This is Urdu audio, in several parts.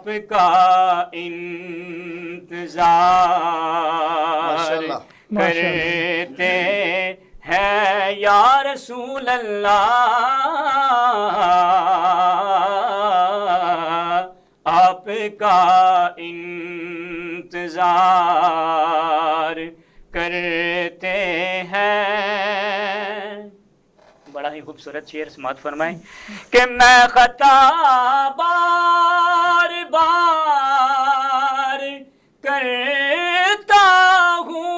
آپ کا انتظار کرتے ہیں یا رسول اللہ، آپ کا انتظار کرتے ہیں۔ بڑا ہی خوبصورت شعر سماعت فرمائیں کہ میں خطا بار بار کرتا ہوں،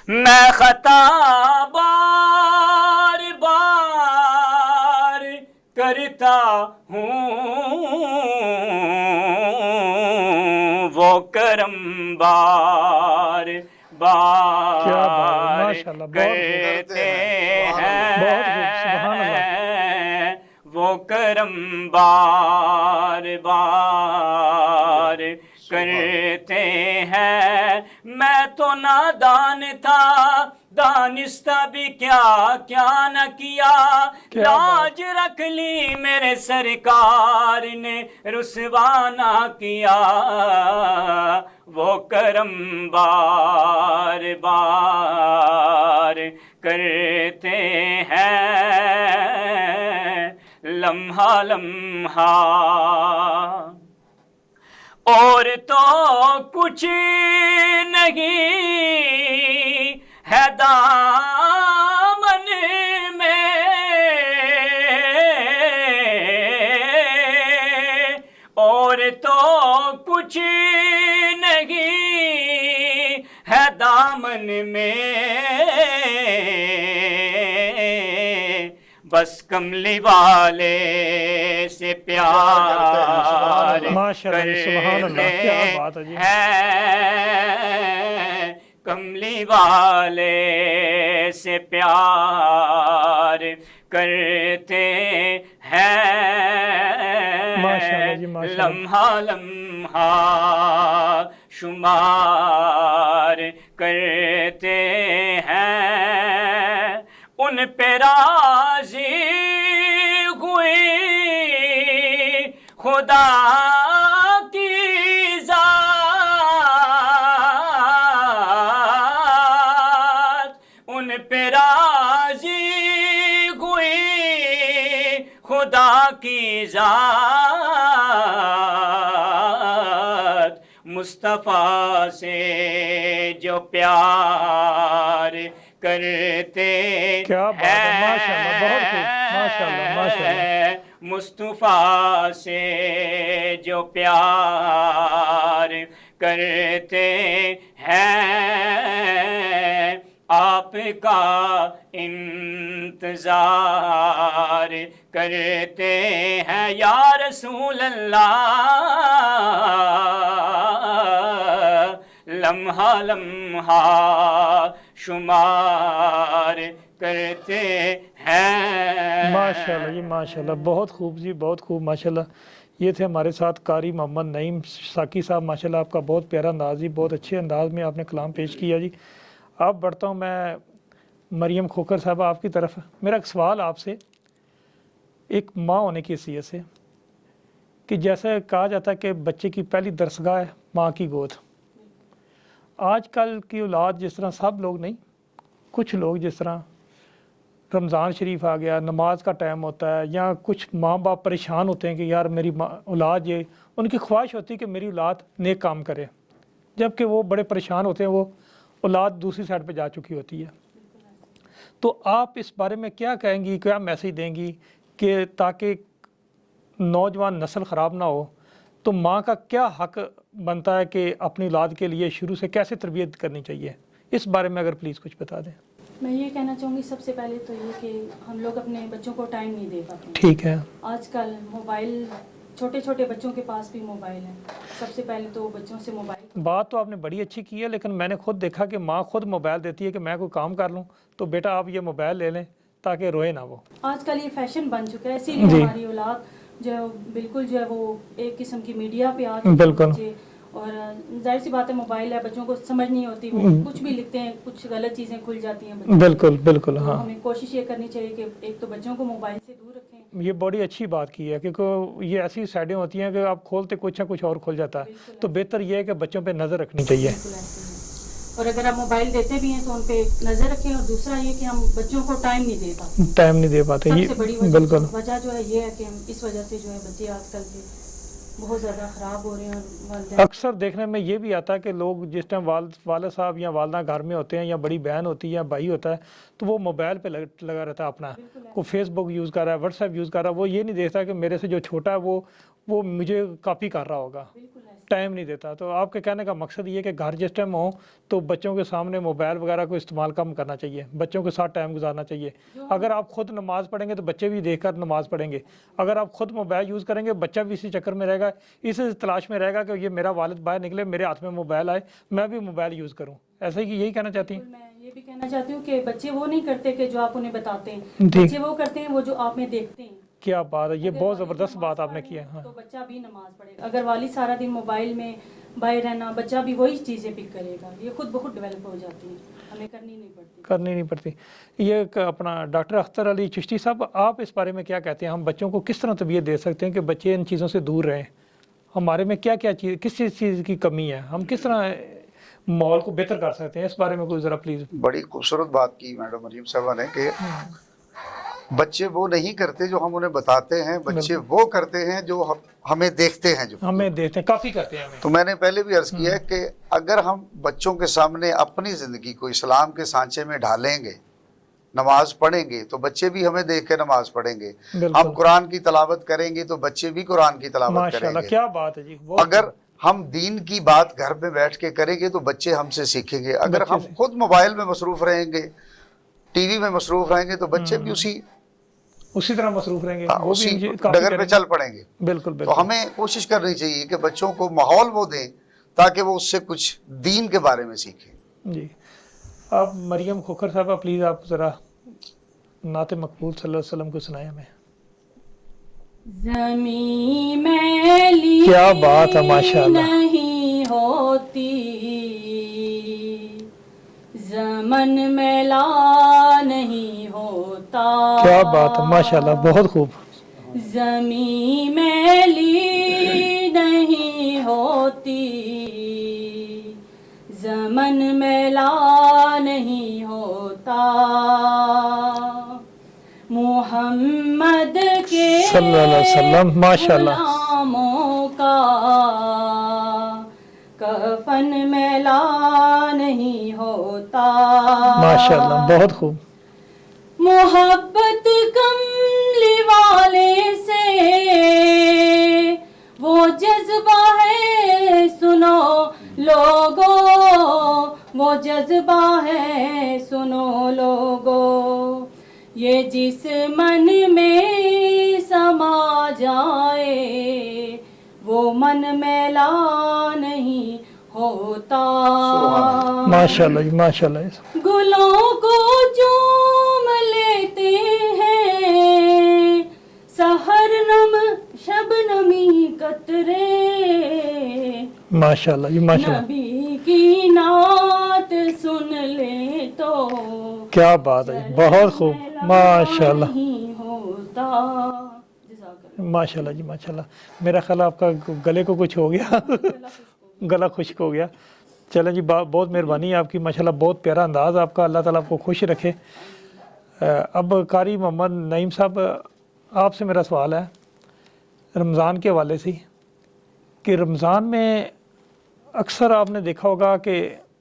میں خطا بار بار کرتا ہوں، وہ کرم بار بار کرتے ہیں، وہ کرم بار بار کرتے ہیں۔ میں تو نادان تھا، دانستہ بھی کیا کیا نہ کیا، لاج رکھ لی میرے سرکار نے رسوا نہ کیا، وہ کرم بار بار کرتے ہیں، لمحہ لمحہ اور تو کچھ نہیں ہے دامن میں، اور تو کچھ نہیں ہے دامن میں، بس کملی والے سے پیار کرتے ہیں، کملی والے سے پیار کرتے ہیں، لمحہ لمحہ شمار کرتے ہیں، ان پہ راضی ہوئی خدا کی ذات، ان پہ راضی ہوئی خدا کی ذات، مصطفیٰ سے جو پیار کرتے ہیں، مصطفیٰ سے جو پیار کرتے ہیں، آپ کا انتظار کرتے ہیں یا رسول اللہ، لمحہ لمحہ شمار کرتے ہیں۔ ماشاءاللہ جی ماشاءاللہ، بہت خوب جی، بہت خوب ماشاءاللہ۔ یہ تھے ہمارے ساتھ قاری محمد نعیم ساکی صاحب، ماشاءاللہ آپ کا بہت پیارا انداز جی، بہت اچھے انداز میں آپ نے کلام پیش کیا جی۔ اب بڑھتا ہوں میں مریم کھوکھر صاحبہ آپ کی طرف۔ میرا ایک سوال آپ سے، ایک ماں ہونے کی حیثیت سے، کہ جیسے کہا جاتا ہے کہ بچے کی پہلی درسگاہ ہے ماں کی گود۔ آج کل کی اولاد جس طرح، سب لوگ نہیں، کچھ لوگ جس طرح رمضان شریف آ گیا، نماز کا ٹائم ہوتا ہے، یا کچھ ماں باپ پریشان ہوتے ہیں کہ یار میری اولاد، یہ ان کی خواہش ہوتی ہے کہ میری اولاد نیک کام کرے، جبکہ وہ بڑے پریشان ہوتے ہیں، وہ اولاد دوسری سائڈ پہ جا چکی ہوتی ہے۔ تو آپ اس بارے میں کیا کہیں گی، کیا میسیج دیں گی کہ تاکہ نوجوان نسل خراب نہ ہو، تو ماں کا کیا حق بنتا ہے کہ اپنی اولاد کے لیے شروع سے کیسے تربیت کرنی چاہیے؟ اس بارے میں اگر پلیز کچھ بتا دیں۔ میں یہ کہنا چاہوں گی سب سے پہلے تو یہ کہ ہم لوگ اپنے بچوں کو ٹائم نہیں دے پاتے ہیں۔ ٹھیک ہے۔ آج کل موبائل، چھوٹے چھوٹے بچوں کے پاس بھی موبائل ہیں، سب سے پہلے تو بچوں سے موبائل۔ بات تو آپ نے بڑی اچھی کی ہے، لیکن میں نے خود دیکھا کہ ماں خود موبائل دیتی ہے کہ میں کوئی کام کر لوں تو بیٹا آپ یہ موبائل لے لیں تاکہ روئے نہ وہ۔ آج کل یہ فیشن بن چکا ہے، اسی لیے ہماری اولاد جو بالکل جو ہے وہ ایک قسم کی میڈیا پہ آ چکی ہے، اور ظاہر سی بات ہے موبائل ہے، بچوں کو سمجھ نہیں ہوتی، وہ کچھ بھی لکھتے ہیں، کچھ غلط چیزیں کھل جاتی ہیں بچوں بالکل بالکل تو ہاں، ہمیں کوشش یہ کرنی چاہیے کہ ایک تو بچوں کو موبائل سے دور رکھیں. یہ بڑی اچھی بات کی ہے کیونکہ یہ ایسی سائڈیں ہوتی ہیں کہ آپ کھولتے کچھ نہ کچھ اور کھل جاتا ہے، تو بہتر یہ ہے کہ بچوں پہ نظر رکھنی چاہیے. بالکل ایسے ہی. اور اگر آپ موبائل دیتے بھی ہیں تو ان پہ نظر رکھیں. اور دوسرا یہ کہ ہم بچوں کو ٹائم نہیں دے پاتے. ٹائم نہیں دے پاتے، سب سے بڑی یہ بالکل وجہ جو ہے یہ ہے کہ اس وجہ سے جو ہے بچے آج کل کے بہت زیادہ خراب ہو رہے ہیں. اور والدین اکثر دیکھنے میں یہ بھی آتا ہے کہ لوگ جس ٹائم والد صاحب یا والدہ گھر میں ہوتے ہیں یا بڑی بہن ہوتی ہے یا بھائی ہوتا ہے تو وہ موبائل پہ لگا رہتا ہے اپنا، کوئی فیس بک یوز کر رہا ہے، واٹس ایپ یوز کر رہا ہے. وہ یہ نہیں دیکھتا کہ میرے سے جو چھوٹا ہے وہ مجھے کاپی کر رہا ہوگا، ٹائم نہیں دیتا. تو آپ کے کہنے کا مقصد یہ ہے کہ گھر جس ٹائم ہو تو بچوں کے سامنے موبائل وغیرہ کو استعمال کم کرنا چاہیے، بچوں کے ساتھ ٹائم گزارنا چاہیے. اگر آپ خود نماز پڑھیں گے تو بچے بھی دیکھ کر نماز پڑھیں گے. اگر آپ خود موبائل یوز کریں گے بچہ بھی اسی چکر میں رہے گا، اس تلاش میں رہے گا کہ یہ میرا والد باہر نکلے، میرے ہاتھ میں موبائل آئے، میں بھی موبائل یوز کروں. ایسا ہی یہی کہنا چاہتی ہیں؟ میں یہ بھی کہنا چاہتی ہوں کہ بچے وہ نہیں کرتے کہ جو آپ انہیں بتاتے ہیں، بچے وہ کرتے ہیں وہ جو آپ میں دیکھتے ہیں. کیا بات ہے، یہ اگر بہت والد زبردست نماز بات آپ نے پڑھ کی ہے. رہے ہیں ہاں تو بچہ بھی نماز پڑھے گا. اگر والد سارا دن موبائل میں باہر رہنا، بچہ بھی وہی چیزیں پک کرے گا. یہ خود بخود ڈیولپ ہو جاتی ہیں، ہمیں کرنی نہیں پڑتی. یہ ایک اپنا ڈاکٹر اختر علی چشتی صاحب، آپ اس بارے میں کیا کہتے ہیں؟ ہم بچوں کو کس طرح تربیت دے سکتے ہیں کہ بچے ان چیزوں سے دور رہیں؟ ہمارے میں کیا کیا چیز، کس چیز کی کمی ہے؟ ہم کس طرح ماحول کو بہتر کر سکتے ہیں؟ اس بارے میں کوئی ذرا پلیز. بڑی خوبصورت بات کی میڈم مریم صاحبہ نے کہ بچے وہ نہیں کرتے جو ہم انہیں بتاتے ہیں، بچے وہ کرتے ہیں جو ہمیں دیکھتے ہیں، جو ہمیں دیکھتے ہیں، کافی کرتے ہیں ہمیں. تو میں نے پہلے بھی عرض کیا ہے کہ اگر ہم بچوں کے سامنے اپنی زندگی کو اسلام کے سانچے میں ڈھالیں گے، نماز پڑھیں گے تو بچے بھی ہمیں دیکھ کے نماز پڑھیں گے. ہم قرآن کی تلاوت کریں گے تو بچے بھی قرآن کی تلاوت کریں ماشاءاللہ، گے. کیا بات ہے جی. اگر ہم دین کی بات گھر میں بیٹھ کے کریں گے تو بچے ہم سے سیکھیں گے. اگر ہم خود موبائل میں مصروف رہیں گے، ٹی وی میں مصروف رہیں گے تو بچے بھی اسی طرح مصروف رہیں گے، وہ بھی ڈگر پہ چل پڑیں گے. بالکل تو ہمیں کوشش کرنی چاہیے کہ بچوں کو ماحول وہ دیں تاکہ وہ اس سے کچھ دین کے بارے میں سیکھیں. جی. آپ مریم کھوکھر صاحبہ پلیز آپ ذرا نعت مقبول صلی اللہ علیہ وسلم کو سنائیں ہمیں. زمین میلی کیا بات ہے، ماشاءاللہ. نہیں ہوتی، زمن میلا نہیں ہوتا. کیا بات ہے، ماشاءاللہ، بہت خوب. زمین میلی نہیں ہوتی، زمن میلا نہیں ہوتا. محمد کے صلی اللہ علیہ وسلم، ماشاءاللہ. غلاموں کا کفن میلا نہیں ہوتا. ماشاءاللہ، بہت خوب. محبت کملی والے سے وہ جذبہ ہے سنو لوگو، وہ جذبہ ہے سنو لوگو. یہ جس من میں سما جائے وہ من میلا نہیں ہوتا. ماشاءاللہ جی، ماشاءاللہ. گلوں کو چوم لیتے ہیں سحر نم شبنمی قطرے. ماشاءاللہ جی، ماشاءاللہ. نبی کی نعت سن لے تو کیا بات ہے، بہت خوب. ماشاءاللہ، نہیں ہوتا. ماشاءاللہ جی، ماشاءاللہ. میرا خیال آپ کا گلے کو کچھ ہو گیا، گلا خشک ہو گیا. چلیں جی، بہت مہربانی ہے آپ کی، ماشاءاللہ بہت پیارا انداز آپ کا. اللہ تعالیٰ آپ کو خوش رکھے. اب قاری محمد نعیم صاحب، آپ سے میرا سوال ہے رمضان کے حوالے سے کہ رمضان میں اکثر آپ نے دیکھا ہوگا کہ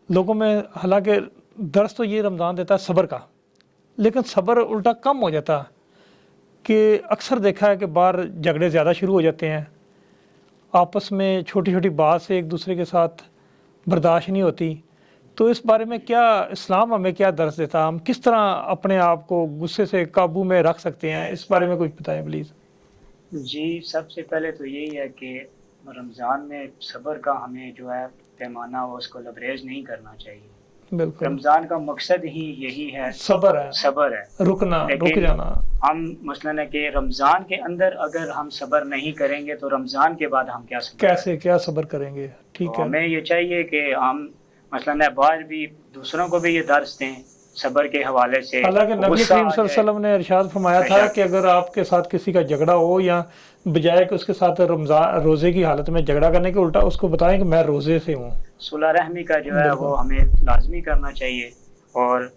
لوگوں میں، حالانکہ درس تو یہ رمضان دیتا ہے صبر کا، لیکن صبر الٹا کم ہو جاتا کہ اکثر دیکھا ہے کہ باہر جھگڑے زیادہ شروع ہو جاتے ہیں، آپس میں چھوٹی چھوٹی بات سے ایک دوسرے کے ساتھ برداشت نہیں ہوتی. تو اس بارے میں کیا اسلام ہمیں کیا درس دیتا؟ ہم کس طرح اپنے آپ کو غصے سے قابو میں رکھ سکتے ہیں؟ اس بارے میں کچھ بتائیں پلیز. جی، سب سے پہلے تو یہی ہے کہ رمضان میں صبر کا ہمیں جو ہے پیمانہ وہ اس کو لبریز نہیں کرنا چاہیے. بالکل رمضان کا مقصد ہی یہی ہے، صبر ہے، صبر ہے، رکنا، رک لیکن جانا. ہم مثلاً ہے کہ رمضان کے اندر اگر ہم صبر نہیں کریں گے تو رمضان کے بعد ہم کیا صبر کریں گے؟ کیسے کیا صبر کریں گے؟ ٹھیک تو ہے. ہمیں یہ چاہیے کہ ہم مثلاً باہر بھی دوسروں کو بھی یہ درس دیں صبر کے حوالے سے. حالانکہ نبی غصہ کریم آ صلی اللہ جائے. علیہ وسلم نے ارشاد فرمایا بے تھا شک. کہ اگر آپ کے ساتھ کسی کا جھگڑا ہو یا بجائے کہ اس کے ساتھ رمضان روزے کی حالت میں جھگڑا کرنے کے الٹا اس کو بتائیں کہ میں روزے سے ہوں. صلح رحمی کا جو ہے بالکل. وہ ہمیں لازمی کرنا چاہیے، اور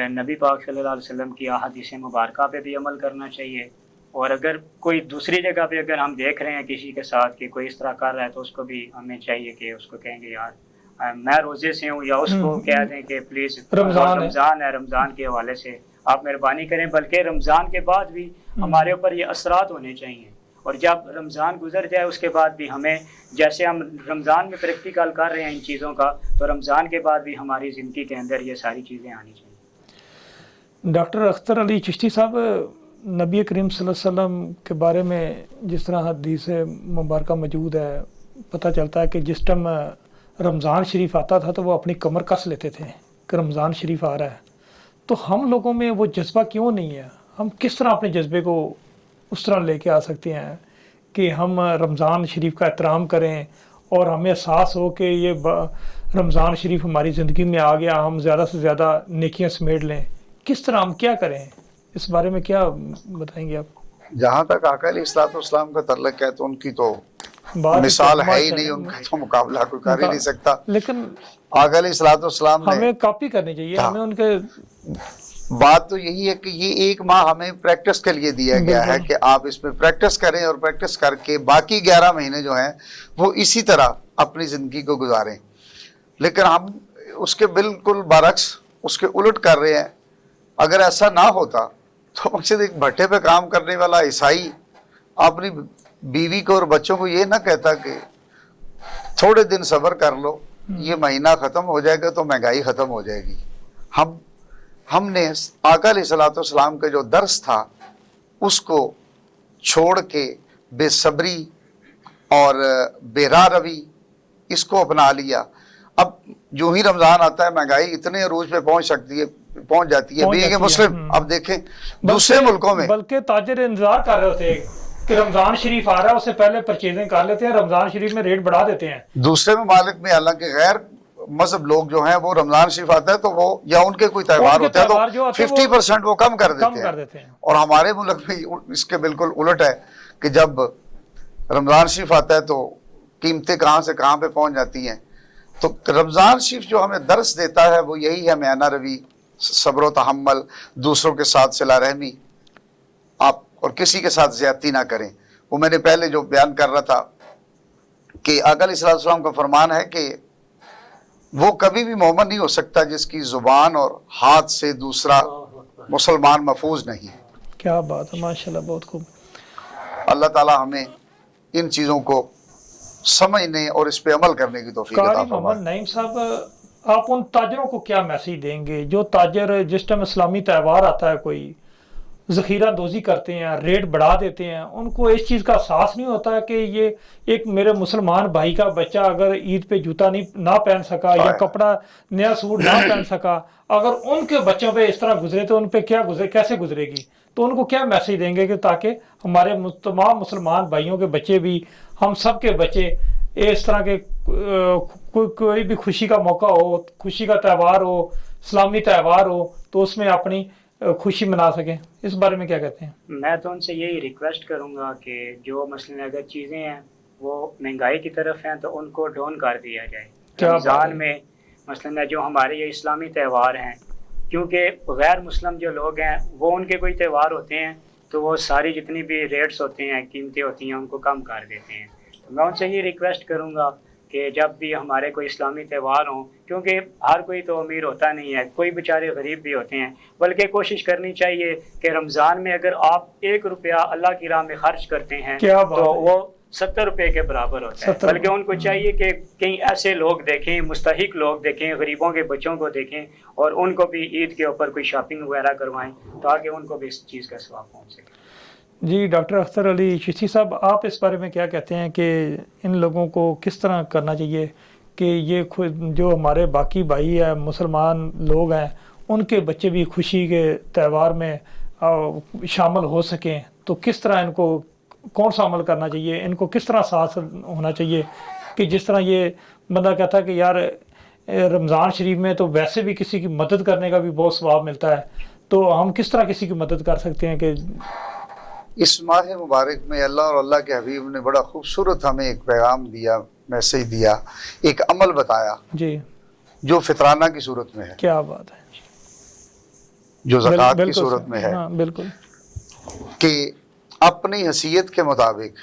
نبی پاک صلی اللہ علیہ وسلم کی احادیث مبارکہ پہ بھی عمل کرنا چاہیے. اور اگر کوئی دوسری جگہ پہ اگر ہم دیکھ رہے ہیں کسی کے ساتھ کہ کوئی اس طرح کر رہا ہے تو اس کو بھی ہمیں چاہیے کہ اس کو کہیں گے یار میں روزے سے ہوں، یا اس کو کہہ دیں کہ پلیز رمضان ہے، رمضان کے حوالے سے آپ مہربانی کریں. بلکہ رمضان کے بعد بھی ہمارے اوپر یہ اثرات ہونے چاہیے، اور جب رمضان گزر جائے اس کے بعد بھی ہمیں جیسے ہم رمضان میں پریکٹیکل کر رہے ہیں ان چیزوں کا، تو رمضان کے بعد بھی ہماری زندگی کے اندر یہ ساری چیزیں آنی چاہیے. ڈاکٹر اختر علی چشتی صاحب، نبی کریم صلی اللہ علیہ وسلم کے بارے میں جس طرح حدیث مبارکہ موجود ہے، پتہ چلتا ہے کہ جس ٹائم رمضان شریف آتا تھا تو وہ اپنی کمر کس لیتے تھے کہ رمضان شریف آ رہا ہے. تو ہم لوگوں میں وہ جذبہ کیوں نہیں ہے؟ ہم کس طرح اپنے جذبے کو اس طرح لے کے آ سکتے ہیں کہ ہم رمضان شریف کا احترام کریں اور ہمیں احساس ہو کہ یہ رمضان شریف ہماری زندگی میں آ گیا، ہم زیادہ سے زیادہ نیکیاں سمیٹ لیں؟ کس طرح ہم کیا کریں؟ اس بارے میں کیا بتائیں گے آپ؟ جہاں تک آقا علیہ الصلوۃ والسلام کا تعلق ہے تو ان کی تو مثال ہے ہی نہیں، ان کا تو مقابلہ کوئی کر ہی نہیں سکتا. لیکن آقا علیہ الصلوۃ والسلام نے ہمیں کاپی کرنی چاہیے، ہمیں ان کے بات تو یہی ہے کہ یہ ایک ماہ ہمیں پریکٹس کے لیے دیا گیا ہے کہ آپ اس میں پریکٹس کریں، اور پریکٹس کر کے باقی 11 مہینے جو ہیں وہ اسی طرح اپنی زندگی کو گزاریں. لیکن ہم اس کے بالکل برعکس، اس کے الٹ کر رہے ہیں. اگر ایسا نہ ہوتا تو مقصد ایک بھٹے پہ کام کرنے والا عیسائی اپنی بیوی کو اور بچوں کو یہ نہ کہتا کہ تھوڑے دن صبر کر لو، یہ مہینہ ختم ہو جائے گا تو مہنگائی ختم ہو جائے گی. ہم نے آقا علیہ الصلوۃ والسلام کا جو درس تھا اس کو چھوڑ کے بے صبری اور بے راہ روی اس کو اپنا لیا. اب جو ہی رمضان آتا ہے مہنگائی اتنے عروج پہ پہنچ جاتی ہے. بینگ مسلم اب دیکھیں دوسرے ملکوں میں بلکہ تاجر انتظار کر رہے ہوتے ہیں کہ رمضان شریف آ رہا ہے، اس سے پہلے پرچیزنگ کر لیتے ہیں، رمضان شریف میں ریٹ بڑھا دیتے ہیں. دوسرے ممالک میں حالانکہ غیر مذہب لوگ جو ہیں وہ رمضان شریف آتا ہے تو وہ یا ان کے کوئی تہوار ہوتا ہے تو 50% وہ کم کر دیتے ہیں. اور ہمارے ملک میں اس کے بالکل الٹ ہے کہ جب رمضان شریف آتا ہے تو قیمتیں کہاں سے کہاں پہ پہنچ جاتی ہیں. تو رمضان شریف جو ہمیں درس دیتا ہے وہ یہی ہے میانہ روی، صبر و تحمل، دوسروں کے ساتھ صلہ رحمی، آپ اور کسی کے ساتھ زیادتی نہ کریں. وہ میں نے پہلے جو بیان کر رہا تھا کہ آقا علیہ الصلوۃ والسلام کا فرمان ہے کہ وہ کبھی بھی مومن نہیں ہو سکتا جس کی زبان اور ہاتھ سے دوسرا مسلمان محفوظ نہیں. کیا بات ہے، ماشاءاللہ، بہت خوب. اللہ تعالی ہمیں ان چیزوں کو سمجھنے اور اس پہ عمل کرنے کی توفیق عطا قاری فرمائے. محمد نعیم صاحب، آپ ان تاجروں کو کیا میسیج دیں گے جو تاجر جس ٹائم اسلامی تہوار آتا ہے کوئی ذخیرہ اندوزی کرتے ہیں، ریٹ بڑھا دیتے ہیں، ان کو اس چیز کا احساس نہیں ہوتا کہ یہ ایک میرے مسلمان بھائی کا بچہ اگر عید پہ جوتا نہ پہن سکا یا کپڑا نیا سوٹ نہ پہن سکا، اگر ان کے بچوں پہ اس طرح گزرے تو ان پہ کیسے گزرے گی؟ تو ان کو کیا میسیج دیں گے کہ تاکہ ہمارے تمام مسلمان بھائیوں کے بچے بھی، ہم سب کے بچے اس طرح کے کوئی بھی خوشی کا موقع ہو، خوشی کا تہوار ہو، اسلامی تہوار ہو تو اس میں اپنی خوشی منا سکیں؟ اس بارے میں کیا کہتے ہیں؟ میں تو ان سے یہی ریکویسٹ کروں گا کہ جو مثلاً اگر چیزیں ہیں وہ مہنگائی کی طرف ہیں تو ان کو ڈاؤن کر دیا جائے. رمضان میں مثلاً جو ہمارے یہ اسلامی تہوار ہیں، کیونکہ غیر مسلم جو لوگ ہیں وہ ان کے کوئی تہوار ہوتے ہیں تو وہ ساری جتنی بھی ریٹس ہوتے ہیں، قیمتیں ہوتی ہیں، ان کو کم کر دیتے ہیں. تو میں ان سے یہ ریکویسٹ کروں گا کہ جب بھی ہمارے کوئی اسلامی تہوار ہوں، کیونکہ ہر کوئی تو امیر ہوتا نہیں ہے، کوئی بیچارے غریب بھی ہوتے ہیں، بلکہ کوشش کرنی چاہیے کہ رمضان میں اگر آپ 1 روپیہ اللہ کی راہ میں خرچ کرتے ہیں تو وہ 70 روپے کے برابر ہوتا ہے. بلکہ ان کو چاہیے کہ کئی ایسے لوگ دیکھیں، مستحق لوگ دیکھیں، غریبوں کے بچوں کو دیکھیں اور ان کو بھی عید کے اوپر کوئی شاپنگ وغیرہ کروائیں تاکہ ان کو بھی اس چیز کا ثواب پہنچ سکے. جی ڈاکٹر اختر علی چشتی صاحب، آپ اس بارے میں کیا کہتے ہیں کہ ان لوگوں کو کس طرح کرنا چاہیے کہ یہ خود جو ہمارے باقی بھائی ہیں مسلمان لوگ ہیں ان کے بچے بھی خوشی کے تہوار میں شامل ہو سکیں، تو کس طرح ان کو کون سا عمل کرنا چاہیے، ان کو کس طرح ساتھ ہونا چاہیے کہ جس طرح یہ بندہ کہتا ہے کہ یار رمضان شریف میں تو ویسے بھی کسی کی مدد کرنے کا بھی بہت ثواب ملتا ہے، تو ہم کس طرح کسی کی مدد کر سکتے ہیں کہ اس ماہ مبارک میں اللہ اور اللہ کے حبیب نے بڑا خوبصورت ہمیں ایک پیغام دیا، میسیج دیا، ایک عمل بتایا جی جو فطرانہ کی صورت میں ہے، کیا بات ہے، جو زکوٰۃ کی بالکل صورت میں ہے، ہاں بالکل، کہ اپنی حیثیت کے مطابق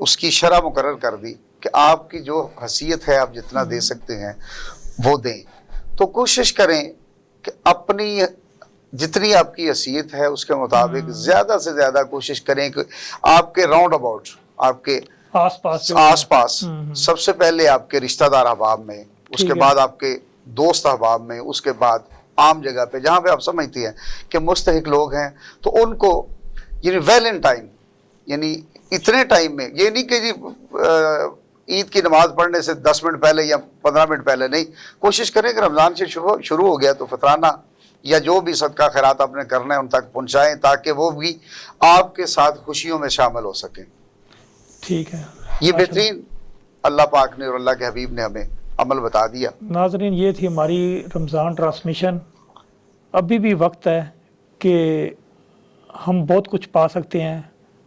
اس کی شرح مقرر کر دی کہ آپ کی جو حیثیت ہے آپ جتنا دے سکتے ہیں وہ دیں، تو کوشش کریں کہ اپنی جتنی آپ کی حیثیت ہے اس کے مطابق زیادہ سے زیادہ کوشش کریں کہ آپ کے راؤنڈ اباؤٹ، آپ کے آس پاس سب سے پہلے آپ کے رشتہ دار احباب میں، اس کے بعد آپ کے دوست احباب میں، اس کے بعد عام جگہ پہ جہاں پہ آپ سمجھتی ہیں کہ مستحق لوگ ہیں، تو ان کو یعنی ویل ان ٹائم، یعنی اتنے ٹائم میں، یہ نہیں کہ جی عید کی نماز پڑھنے سے 10 منٹ پہلے یا 15 منٹ پہلے، نہیں، کوشش کریں کہ رمضان سے شروع ہو گیا تو فطرانہ یا جو بھی صدقہ خیرات آپ نے کرنا ہے ان تک پہنچائیں تاکہ وہ بھی آپ کے ساتھ خوشیوں میں شامل ہو سکیں۔ ٹھیک ہے، یہ بہترین اللہ پاک نے اور اللہ کے حبیب نے ہمیں عمل بتا دیا۔ ناظرین یہ تھی ہماری رمضان ٹرانسمیشن۔ ابھی بھی وقت ہے کہ ہم بہت کچھ پا سکتے ہیں،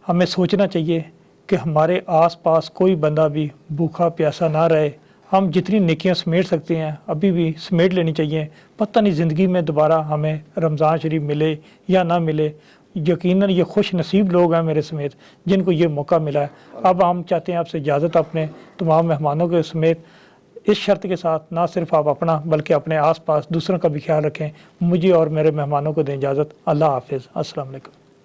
ہمیں سوچنا چاہیے کہ ہمارے آس پاس کوئی بندہ بھی بھوکا پیاسا نہ رہے، ہم جتنی نیکیاں سمیٹ سکتے ہیں ابھی بھی سمیٹ لینی چاہیے، پتہ نہیں زندگی میں دوبارہ ہمیں رمضان شریف ملے یا نہ ملے، یقیناً یہ خوش نصیب لوگ ہیں میرے سمیت جن کو یہ موقع ملا ہے۔ اب ہم چاہتے ہیں آپ سے اجازت اپنے تمام مہمانوں کے سمیت، اس شرط کے ساتھ نہ صرف آپ اپنا بلکہ اپنے آس پاس دوسروں کا بھی خیال رکھیں۔ مجھے اور میرے مہمانوں کو دیں اجازت۔ اللہ حافظ، السلام علیکم۔